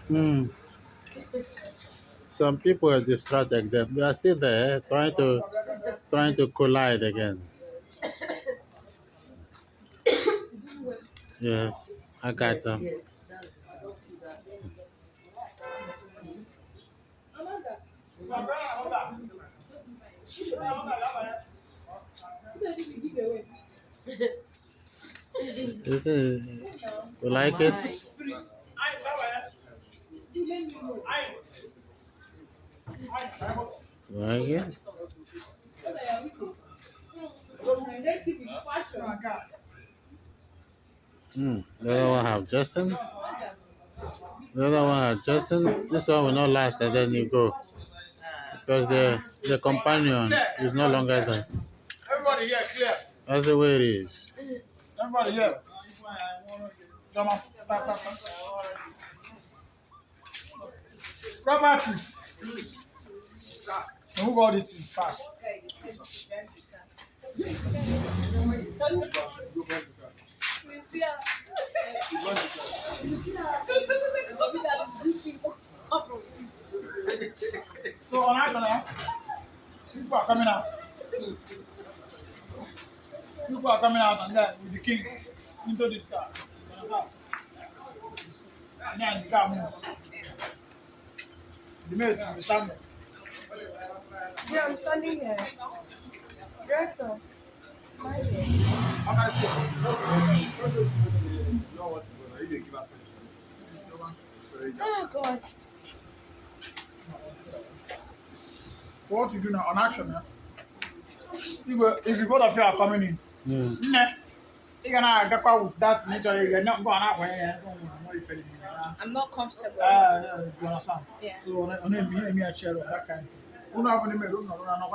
Hmm. Some people are distracted. They are still there, trying to collide again. Yes, I got them. This is, you like it? Like it? The other one have Justin. The other one have Justin. This one will not last, and then you go because the companion is no longer there. Everybody here, clear. That's the way it is. Everybody here. Come on. Stop. Property. Move all these things fast. So on Agona, people are coming out. People are coming out and then with the king into this car. And then the car moves. The mate will stand there. Yeah, I'm standing here. Director. How can I say? Oh, God. So what you do now on action, eh? If you both of you are coming in, you're gonna get out with that nature. You're not going out where I'm not comfortable. you understand? Yeah. So on a chair of that kind. Who not going to make room? No, no, no, no.